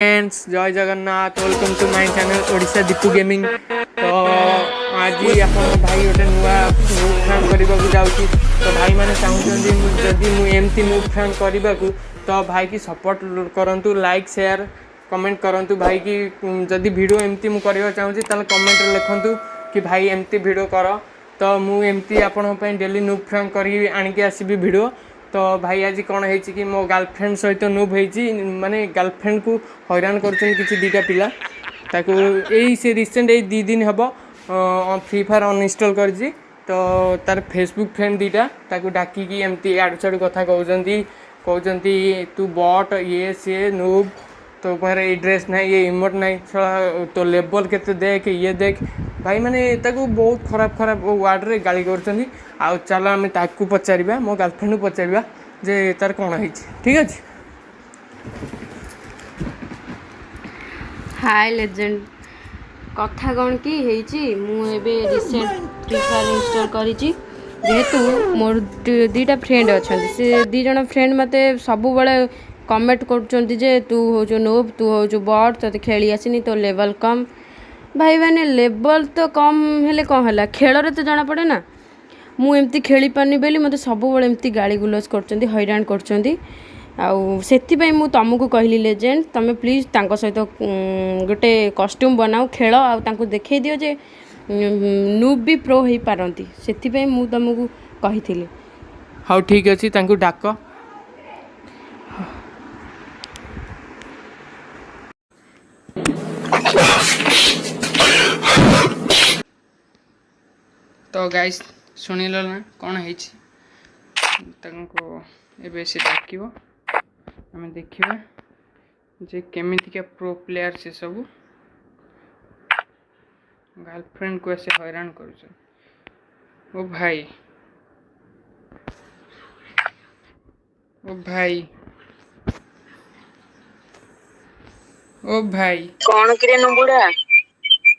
Friends जय Jagannath welcome to my channel Odisha Deepu gaming. तो आज आप भाई गोटे नुआ मूव फ्रांक करने जाऊँगी। तो भाई मैंने चाहते जदि मुझे मूव फ्रांक करने को तो भाई की सपोर्ट करूँ, लाइक शेयर कमेंट करूँ। भाई की जदि वीडियो एमती मुझे करने चाहूँगी तो कमेंट लिखूँ कि भाई एमती वीडियो कर। तो मुझे आपंपाई डेली मूव फ्रांक कर आणिकी आसबि वीडियो। तो भाई आज कौन है कि मो गर्लफ्रेंड सहित नूब होती माने गर्लफ्रेंड को हैरान कर दीटा पिला ताकू से रिसेंट ये 2 दिन हम फ्री फायर अनइंस्टॉल कर तो तार फेसबुक फ्रेंड दीटा ताकू डाकिकी एमती आड़ू साड़ू कथा कहते तू बट ये सी नूब तो पाखे ये ड्रेस ना ये इमोट ना तो लेवल केते देख ये देख भाई मैंने ताकू बहुत खराब खराब वार्ड रे गाली कर। चलो आम ताकू पचार मो गर्लफ्रेंड को पचार जे तार कौन है। ठीक अच्छे। हाय लेजेंड कथा कौन कि मुझे रिसेंट फ्री फायर इंस्टॉल करी जेहेतु मोर दीटा फ्रेंड अच्छा से दीज फ्रेंड मत सब बड़े कमेंट कर तू हो नूब तू हो बट तो खेली आसनी तो लेवल कम। भाई मैंने लेवल तो कम हेले कौन है खेल तो जना पड़े ना मुझे खेली पारनी बोली मत सब एमती गाली गुलज कर हैरान कर मु तुमको कहली लेजेंड तुम प्लीज तांको सहित गोटे कॉस्ट्यूम बनाओ खेल आउ देखई दियो जे नूब भी प्रो हो पारती से मु तुमको कही। हाँ ठीक अच्छे डाक तो गाइस शुणिल ना कौन है से डाक आम देखा जे केमितिका प्रो प्लेयर से सब गर्लफ्रेंड को ऐसे हैरान कर। ओ भाई ओ भाई कौन किरे नुबुड़ा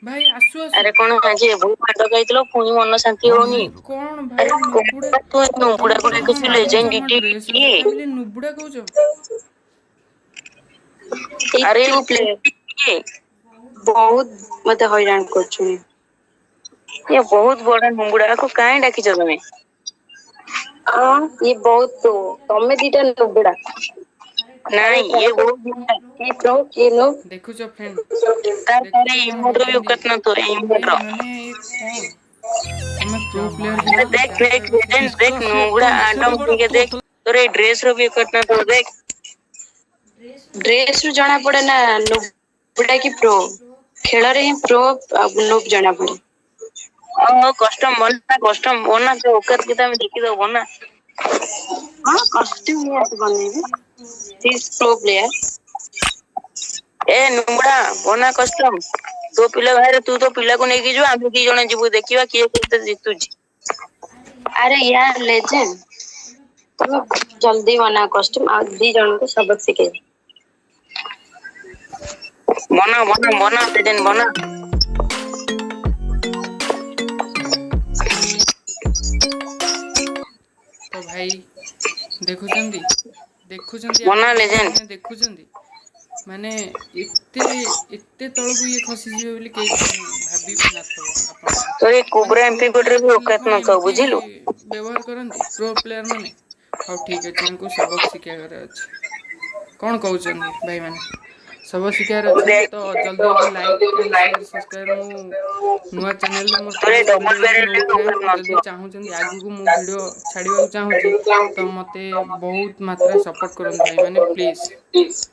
भाई आसु आसु अरे कौन आज बहुत माड गइतलो पुनी मन शांति होनी कौन भाई नुबुड़ा तू नुबुड़ा को कुछ लेजेंड ड्रेस डिटी भाई नुबुड़ा कहूछ। अरे तू प्ले बहुत मते हैरान करछु ये बहुत बड़ा नुबुड़ा को काहे डाकी छ तमे ये बहुत तो तमे दीटा नुबुड़ा नहीं ये बहुत ये प्रो ये नो देखु छ फ्रेंड तारे इमोट भी उकत न तो इमोट माने ये कौन हमें प्रो प्लेयर देख देख लेजेंड देख नुबुड़ा आटम के देख तोरे ड्रेस रो भी उकत न तो देख ड्रेस रो जाना पड़े ना नुबुड़ा की प्रो खेल रे ही प्रो नूब जाना पड़े कस्टम बना तो ओकर के तमे देखि दो बना हां कस्टम ये बनेबे दिस प्रो प्लेयर ए नुबुड़ा बना कस्टम तो पिला भाई तू तो पिला को नेकी जो हम की जने जीवो देखिबा किए केते जीतु छी। अरे यार लेजेंड तुम जल्दी बना कस्टम आ दी जन को सबक सिखे बना बना बना लेजेंड बना तो भाई देखुचंदी बना लेजेंड देखुचंदी माने इत्ते तळकु ये खसी जीवे बोली के भाबी भी नाथबो आपण तो ये कोबरा एमपी कोड रे भी औकात न का बुझिलु व्यवहार करंती प्रो प्लेयर माने। हां ठीक है हमको सबक सिखा करे अछि कोन कहउचंदी भाई माने सब शिकार अच्छे तो जल्दी जल्दी लाइक एंड शेयर सब्सक्राइब मो नुआ चैनल में मोर जल्दी चाहूचंदी आगु को मो वीडियो छाड़िबा चाहूची तो मते बहुत मात्रा सपोर्ट करन भाई माने प्लीज।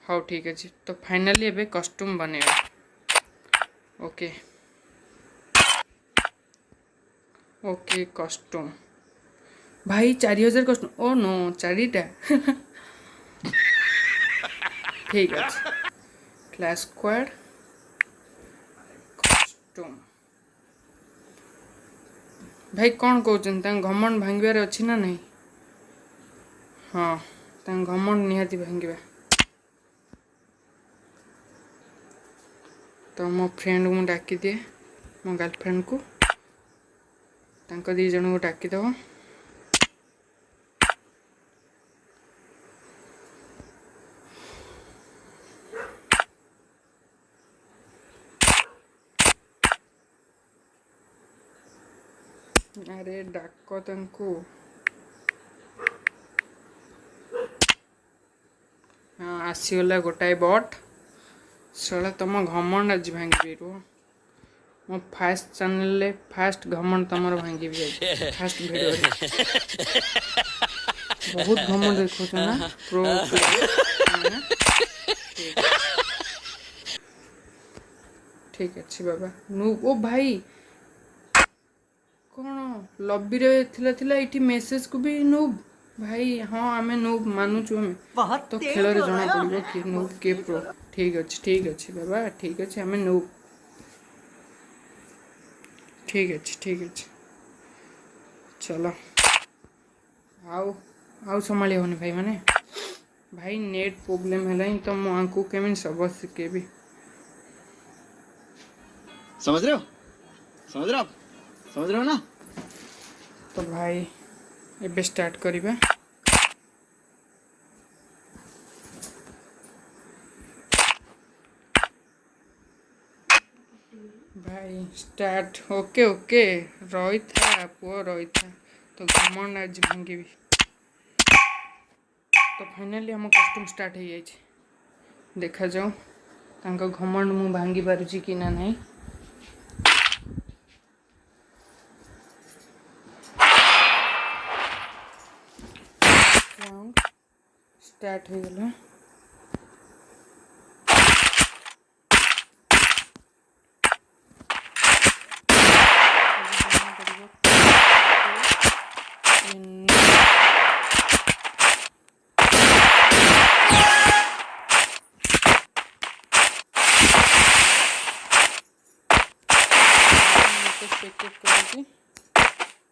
हाँ ठीक अच्छे तो फाइनली एबे कस्ट्यूम बनेगा। ओके ओके कस्ट्यूम भाई 4000 कस्ट्यूम ओ नो 4टा ठीक अच्छे क्लास स्क्वाड कस्ट्यूम भाई कौन कहते घमंड भांगार अच्छी ना नहीं। हाँ घमंड निहाती भांगा तो मो फ्रेंड को डाकी दिए मो गर्लफ्रेंड को तांको 2 जन को डाकी दो अरे डाक तंकु हाँ आसीगला गोटाए बट सला तुम घमंड आज भांगी रुह मो फास्ट चैनल ले फास्ट घमंड तुम भांगी फास्ट वीडियो बहुत घमंड देखो ना प्रो ठीक अच्छे बाबा नु ओ भाई कौन लॉबी रे थिला इठी मेसेज को भी नूब भाई हाँ आमे नूब मानुचु आमे तो खेल रे जना पड़िबो कि नूब के प्रो ठीक अच्छे बाबा ठीक अच्छे आमे नूब ठीक अच्छे चलो आउ संभाली होने भाई माने भाई नेट प्रॉब्लम है तो मो आंकु केमिन सब सिखेबी समझ रहे हो ना तो भाई एबे स्टार्ट करिबा भाई स्टार्ट ओके रही था पुओ रही था तो घमंड आज भांगी तो फाइनली हम कस्टम स्टार्ट हो जाए देखा जाओ तांको घमंड मु भांगी पारुची कि ना नहीं स्टार्ट हो गला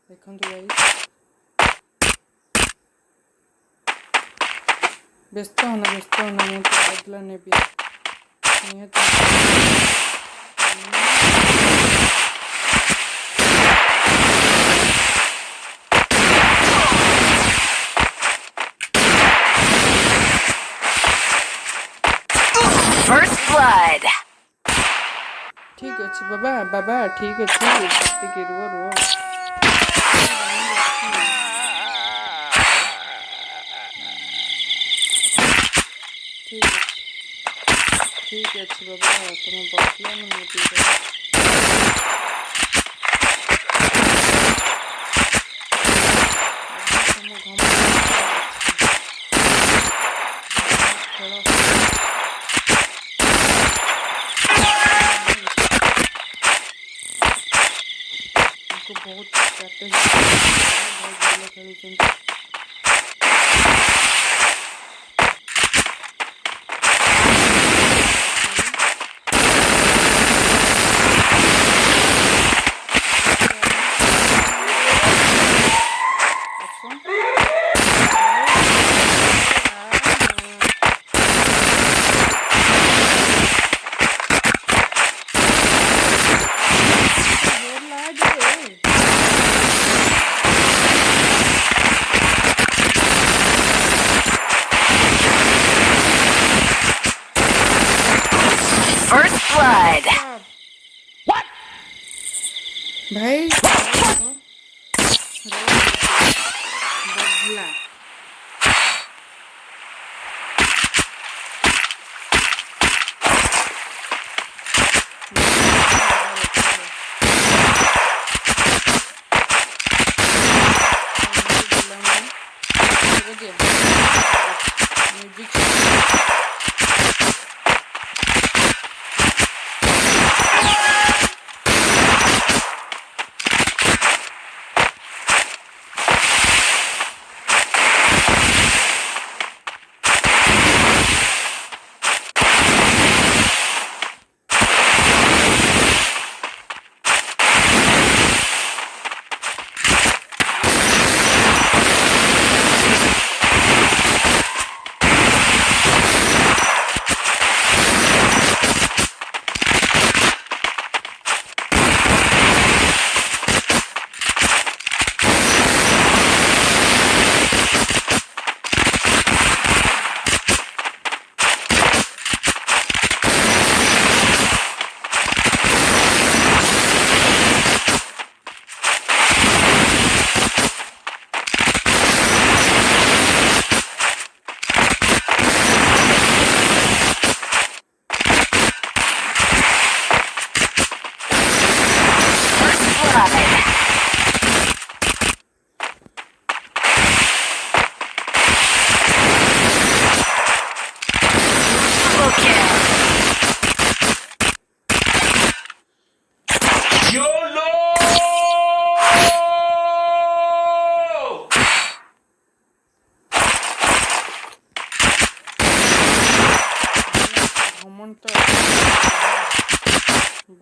देखो भाई व्यस्त होना मैं तो बदला ने भी First blood. ठीक अच्छे बाबा ठीक अच्छे के रो ठीक अच्छे बाबा तुम बसला बहुत खेल First blood. What? भाई बदला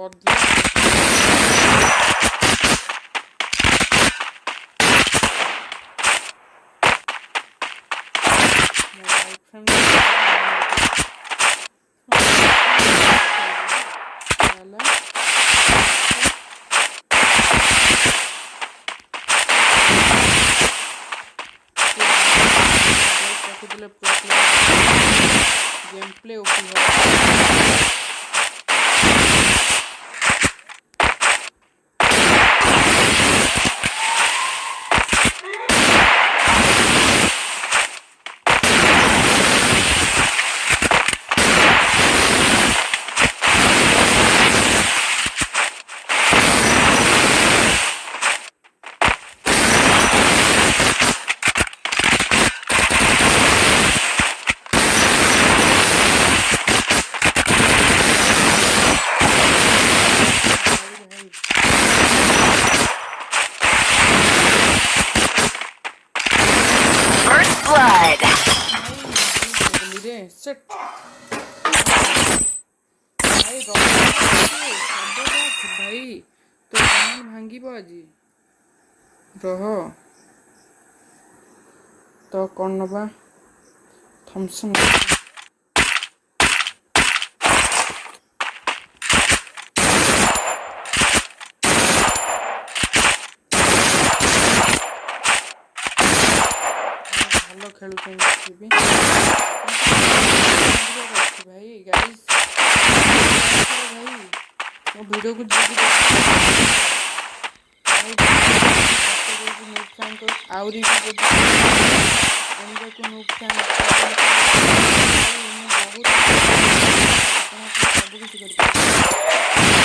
बदला गेम प्ले Blood. सेट भाई भाई तो भांगिब आज रह तो कौन नवा थम्सन ଭଲ ଖେଳୁଛନ୍ତି ବି ଭାଇ ଗାଇସ୍ ଭାଇ ମୋ ଭିଡ଼ିଓକୁ ଯିବି ଆହୁରି ବି ଯଦି ଆଣିବାକୁ ସବୁ କିଛି କରିପାରିବି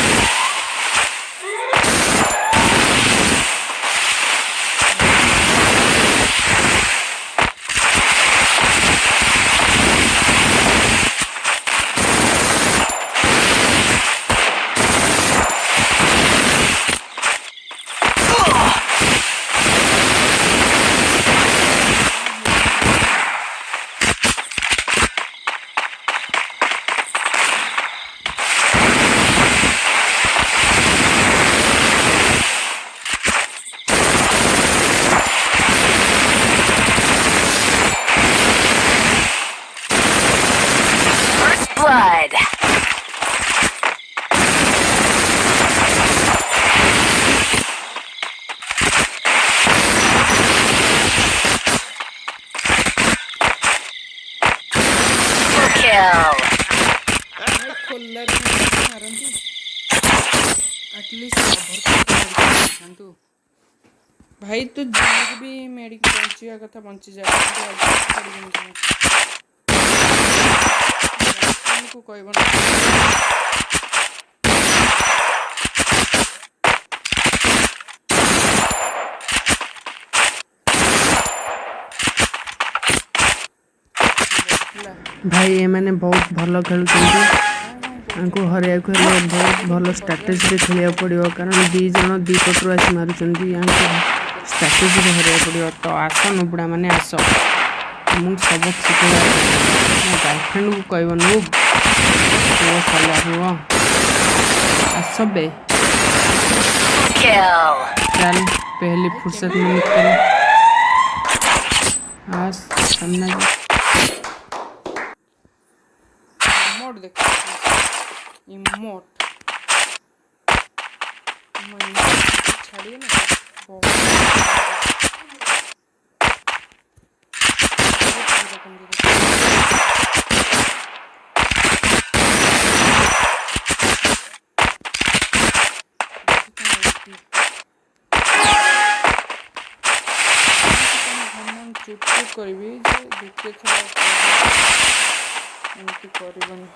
Blood. Kill. खोल्लारे मारंती एटलीस्ट कवर भाई तू जाने भी मेडिक बंचिया कथा बंची जाए को कहब भाई एमाने बहुत भल खेलुଛନ୍ତି आंको हरिया को बहुत भल स्ट्रैटेजी रे खेलिया पड़ियो कारण दी जण दी पटरो आसी मारुଛନ୍ତି आंको स्ट्रैटेजी रे हरिया पड़ियो तो आस नुबड़ा माने आस मु सब सिखला मो गर्लफ्रेंड को कहब नूब तो सला हुआ आस बे Kill. चल पहली फुर्सत में निकल आज सामने इमोट देख इमोट छाड़िए ना चुप चुप करी दुखे थोड़ा एमती करबनी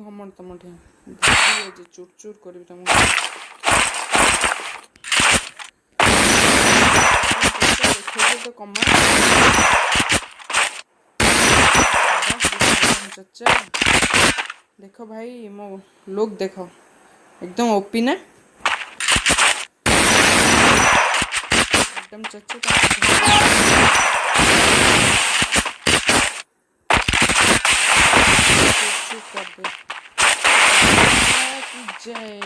घमंड तुम चुर चुर कर तो कमा चचा देखो भाई मो लोग देखो एकदम ओपी ना एकदम चचा कर दे जय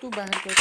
तू बाहर कर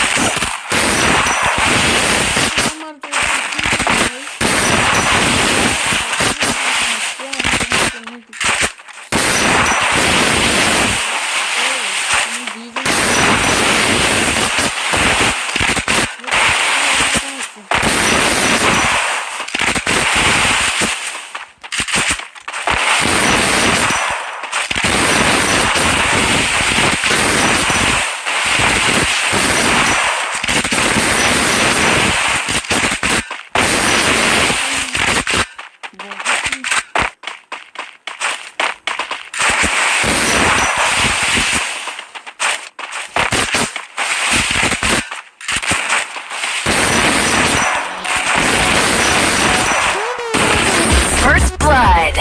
First blood.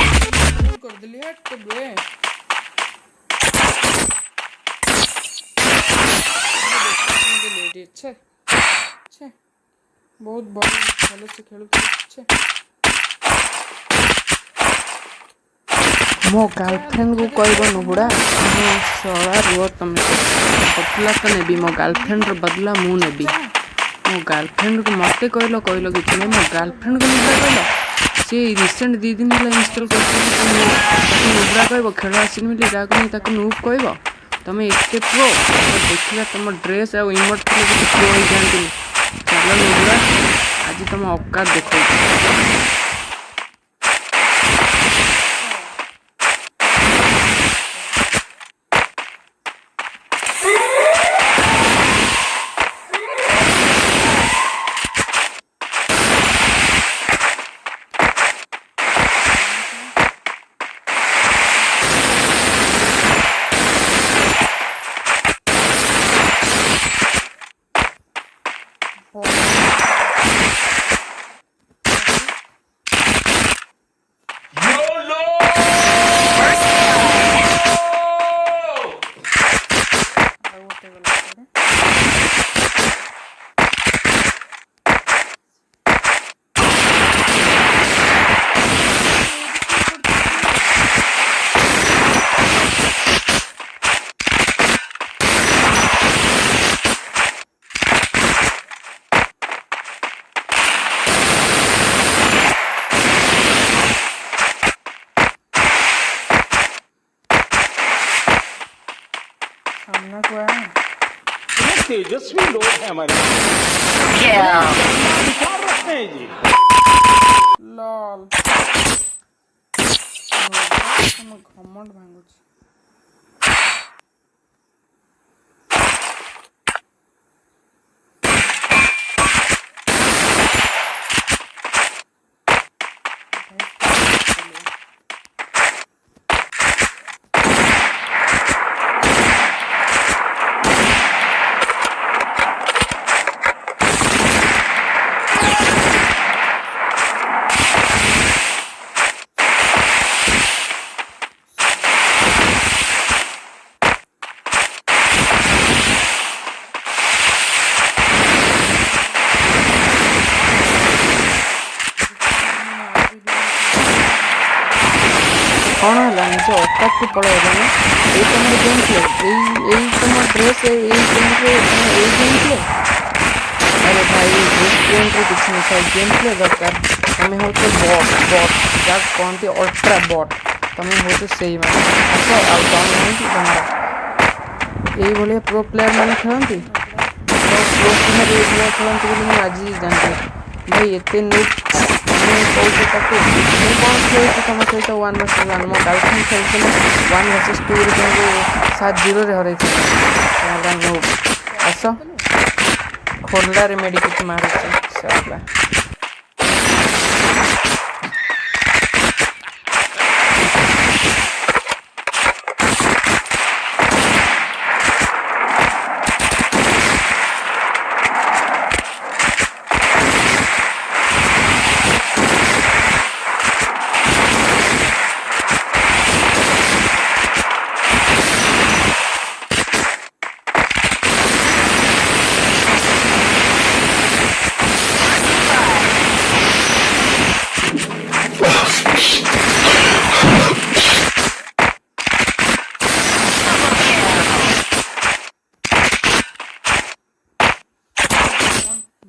कर दिली हट बे छे छे बहुत भल से खेलु छे मो गर्लफ्रेंड को कहब नुबुड़ा सड़ा रुह तुम बदला तो नेबी मो गर्लफ्रेंड रो बदला मु नेबी मो गर्लफ्रेंड को मत कहल कहल कि मो गर्लफ्रेंड को नुबुड़ा कहल सी रिसेंट 2 दिन है इनस्टॉल कर नुबुड़ा कह खेल आसन मिले जहाँ नहीं नूब कह तुम एत प्रो देखा तुम ड्रेस आ इमोट प्रो हो जाती चल नुबुड़ा आज तुम औकात देख सामना को आया तेजस्वी लोग हैं हमारे Kill. विचार रखते हैं जी लॉल हम घमंड भांगुछ कौन है निज औकात को पड़ेगा ना ये तुम गेम प्ले यही तुम ड्रेस यही गेम प्ले यही गेम प्ले अरे भाई गेम प्ले कुछ नहीं था गेम प्ले दरकार तुम हो तो बॉट बॉट जहाँ कहते अल्ट्रा बॉट तुम हो तो सही मैंने आस आउट नहीं तुम्हारा यही भाई प्रो प्लेयर मैंने खेलती प्रो प्लेयर ये खेलती बोली मुझे आज जानती भाई एत नूब ତମେ କହୁଛ ତାକୁ ମୁଁ କ'ଣ ଖେଳୁଛି ତମ ସହିତ 1 vs 1 ମୋ ଗାର୍ଲଫ୍ରେଣ୍ଡ ଖେଳୁଥିଲେ 1 vs 2ରେ ତାଙ୍କୁ 7-0ରେ ହରାଇଥିଲି। ଆସ ଖୋର୍ଲାରେ ମେଡ଼ିକେଟ୍ ମାରୁଛି ସାରା।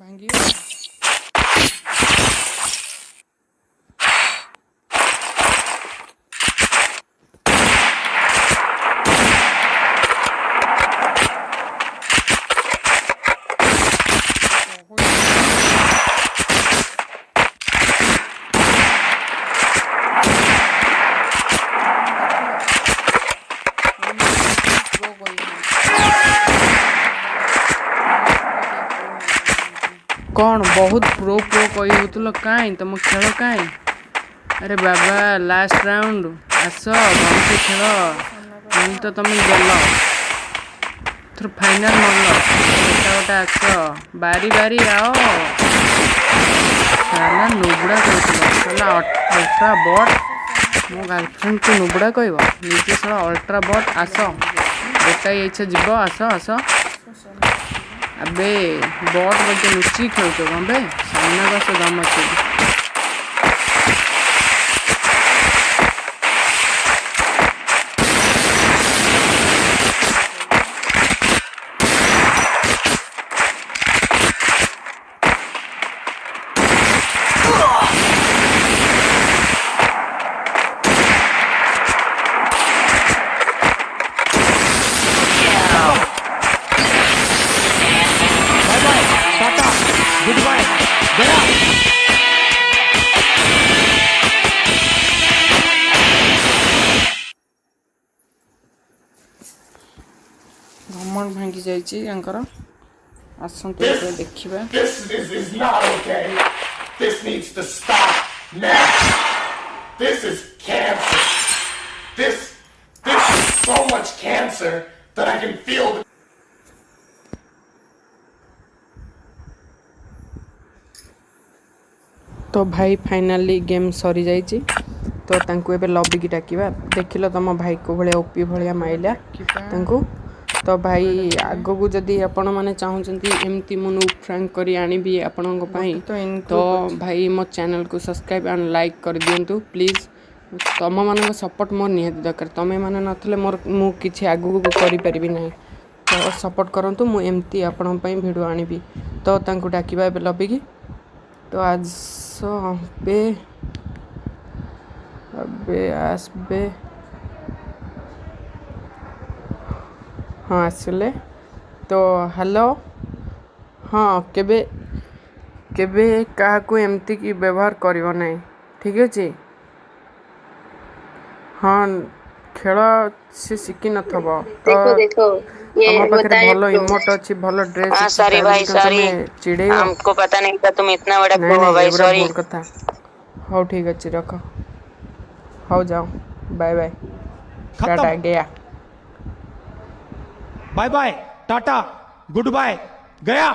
ଭାଙ୍ଗିବ କ'ଣ ବହୁତ ପ୍ରୋ କହି ହେଉଥିଲ କାଇଁ ତମ ଖେଳ କାଇଁ? ଆରେ ବାବା ଲାଷ୍ଟ ରାଉଣ୍ଡ ଆସ ଭଲସେ ଖେଳ ମାନେ ତ ତମେ ଗଲ ଏଥର ଫାଇନାଲ ମଲ ଗୋଟେ ଆସ ବାରି ଆଅ ସାଲା ନୁବୁଡ଼ା କହୁଥିଲ ସାଲା ଅଲ୍ଟ୍ରା ବଟ୍ ମୋ ଗାର୍ଲଫ୍ରେଣ୍ଡକୁ ନୁବୁଡ଼ା କହିବ ନିଜେ ସାଲା ଅଲ୍ଟ୍ରା ବଟ୍ ଆସ ଗୋଟାଏ ଇଚ୍ଛା ଯିବ ଆସ अबे बॉट बच्चे लुच्ची खेलते हो बे सामने का से दम अच्छे Goodbye. Gaya. घमंड भांगी जाइए आसतु देखा This is not okay. This needs to stop now. This is cancer. This is so much cancer that I can feel. तो भाई फाइनाली गेम सरी जाइए तो तांको एबे लॉबी की डाकिबा देखिल तुम भाई को भाया ओपी भाया माइला तांको तो भाई आगो को जदि आपण माने चाहूचंती एमती मु नूब फ्रैंक करी आनिबी आपणक पई तो भाई मो चैनल को सब्सक्राइब एंड लाइक कर दियंतु प्लीज तुम मान सपोर्ट मोर निहाती दरकार तुम मैंने नथले मोर मु किछि आगो को करि परिबि नै तो सपोर्ट करंतु मु एमती आपण पई वीडियो आनिबी तो तांको डाकिबा एबे लॉबी की तो आज बे अबे आसबे हाँ आसले तो हेलो हाँ केबे केबे क्या एमती की व्यवहार करिवो नहीं ठीक अच्छे हाँ खेल से शिखी नथब तो हम पाखे भलो इमोट अच्छी भलो ड्रेस हाँ सॉरी भाई सॉरी चिड़े हमको पता नहीं था तुम इतना बड़ा प्रो हो भाई सॉरी कथा हाँ ठीक अच्छे रख हाँ जाओ बाय बाय टाटा गया bye bye tata goodbye गया।